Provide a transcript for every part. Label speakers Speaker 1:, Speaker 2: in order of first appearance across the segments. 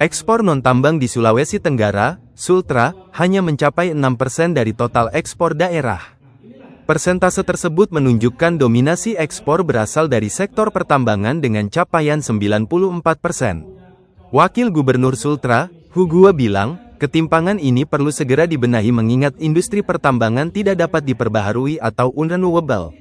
Speaker 1: Ekspor non-tambang di Sulawesi Tenggara, Sultra, hanya mencapai 6% dari total ekspor daerah. Persentase tersebut menunjukkan dominasi ekspor berasal dari sektor pertambangan dengan capaian 94%. Wakil Gubernur Sultra, Hugua bilang, ketimpangan ini perlu segera dibenahi mengingat industri pertambangan tidak dapat diperbaharui atau unrenewable.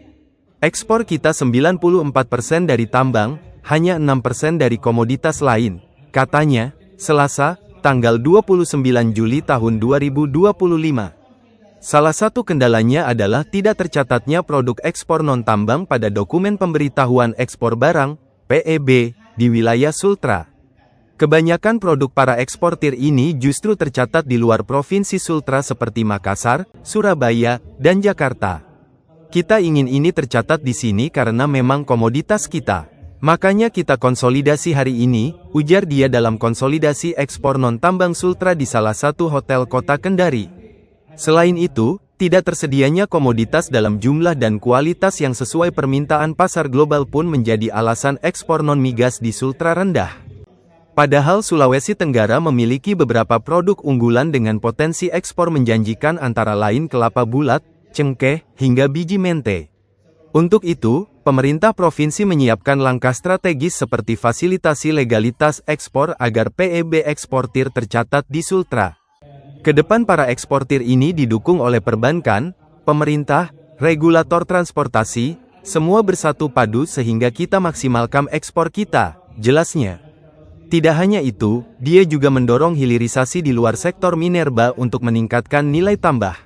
Speaker 1: Ekspor kita 94% dari tambang, hanya 6% dari komoditas lain, katanya, Selasa, tanggal 29 Juli tahun 2025. Salah satu kendalanya adalah tidak tercatatnya produk ekspor non-tambang pada dokumen pemberitahuan ekspor barang, PEB, di wilayah Sultra. Kebanyakan produk para eksportir ini justru tercatat di luar provinsi Sultra seperti Makassar, Surabaya, dan Jakarta. Kita ingin ini tercatat di sini karena memang komoditas kita. Makanya kita konsolidasi hari ini, ujar dia dalam konsolidasi ekspor non-tambang Sultra di salah satu hotel kota Kendari. Selain itu, tidak tersedianya komoditas dalam jumlah dan kualitas yang sesuai permintaan pasar global pun menjadi alasan ekspor non-migas di Sultra rendah. Padahal Sulawesi Tenggara memiliki beberapa produk unggulan dengan potensi ekspor menjanjikan antara lain kelapa bulat, cengkeh, hingga biji mente. Untuk itu, pemerintah provinsi menyiapkan langkah strategis seperti fasilitasi legalitas ekspor agar PEB eksportir tercatat di Sultra. Kedepan para eksportir ini didukung oleh perbankan, pemerintah, regulator transportasi, semua bersatu padu sehingga kita maksimalkan ekspor kita, jelasnya. Tidak hanya itu, dia juga mendorong hilirisasi di luar sektor minerba untuk meningkatkan nilai tambah.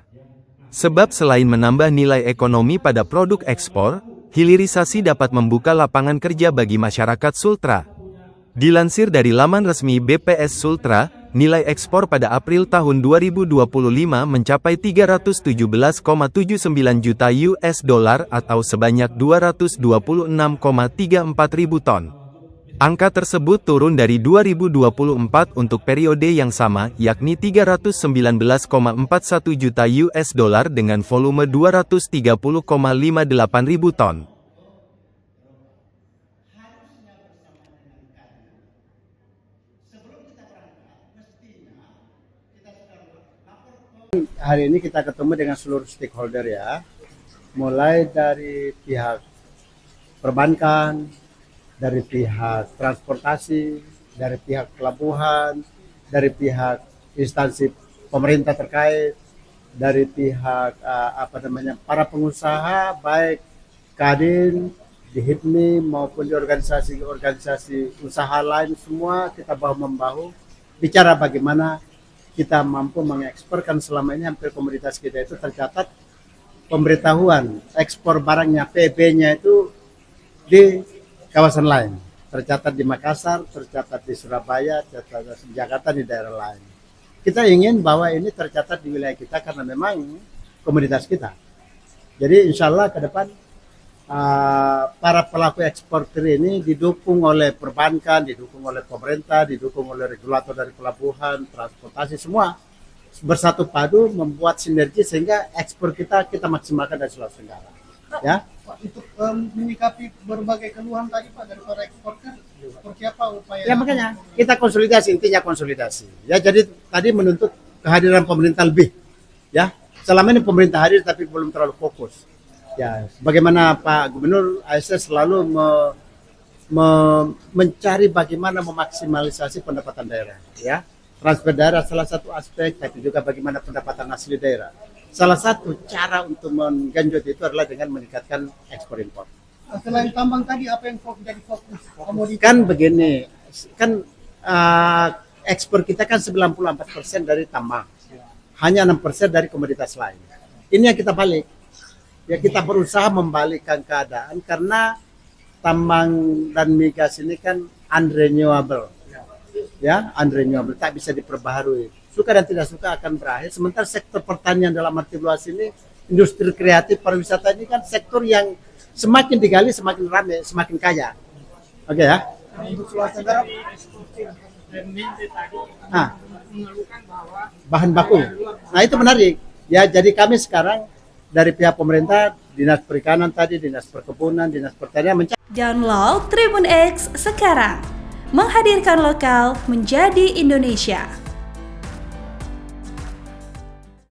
Speaker 1: Sebab selain menambah nilai ekonomi pada produk ekspor, hilirisasi dapat membuka lapangan kerja bagi masyarakat Sultra. Dilansir dari laman resmi BPS Sultra, nilai ekspor pada April tahun 2025 mencapai 317,79 juta US dollar atau sebanyak 226,34 ribu ton. Angka tersebut turun dari 2024 untuk periode yang sama, yakni 319,41 juta US dollar dengan volume 230,58 ribu ton.
Speaker 2: Hari ini kita ketemu dengan seluruh stakeholder ya, mulai dari pihak perbankan, dari pihak transportasi, dari pihak pelabuhan, dari pihak instansi pemerintah terkait, dari pihak para pengusaha baik Kadin, di HIPMI maupun di organisasi usaha lain, semua kita bahu-membahu bicara bagaimana kita mampu mengeksporkan. Selama ini hampir komoditas kita itu tercatat pemberitahuan ekspor barangnya PB-nya itu di kawasan lain, tercatat di Makassar, tercatat di Surabaya, tercatat di Jakarta, di daerah lain. Kita ingin bahwa ini tercatat di wilayah kita karena memang komoditas kita. Jadi insya Allah ke depan para pelaku eksportir ini didukung oleh perbankan, didukung oleh pemerintah, didukung oleh regulator dari pelabuhan, transportasi, semua bersatu padu membuat sinergi sehingga ekspor kita maksimalkan dari Sulawesi Tenggara. Ya.
Speaker 3: Pak, untuk menyikapi berbagai keluhan tadi Pak dari para eksportir, seperti apa upaya?
Speaker 2: Ya makanya kita konsolidasi, intinya konsolidasi. Ya jadi tadi menuntut kehadiran pemerintah lebih. Ya selama ini pemerintah hadir tapi belum terlalu fokus. Ya bagaimana Pak Gubernur ASN selalu mencari bagaimana memaksimalisasi pendapatan daerah. Ya transfer daerah salah satu aspek, tapi juga bagaimana pendapatan asli daerah. Salah satu cara untuk menggenjot itu adalah dengan meningkatkan ekspor impor.
Speaker 3: Selain tambang tadi, apa yang jadi fokus komoditas?
Speaker 2: Kan begini, kan ekspor kita kan 94% dari tambang, hanya 6% dari komoditas lain. Ini yang kita balik. Ya kita berusaha membalikkan keadaan karena tambang dan migas ini kan unrenewable, ya unrenewable, tak bisa diperbaharui. Suka dan tidak suka akan berakhir. Sementara sektor pertanian dalam arti luas ini, industri kreatif pariwisata ini kan sektor yang semakin digali semakin ramai, semakin kaya. Oke ya.
Speaker 3: Untuk Sulawesi Tenggara,
Speaker 2: bahan baku. Nah itu menarik. Ya jadi kami sekarang dari pihak pemerintah, Dinas Perikanan tadi, Dinas Perkebunan, Dinas Pertanian
Speaker 4: Download Tribun X sekarang, menghadirkan lokal menjadi Indonesia.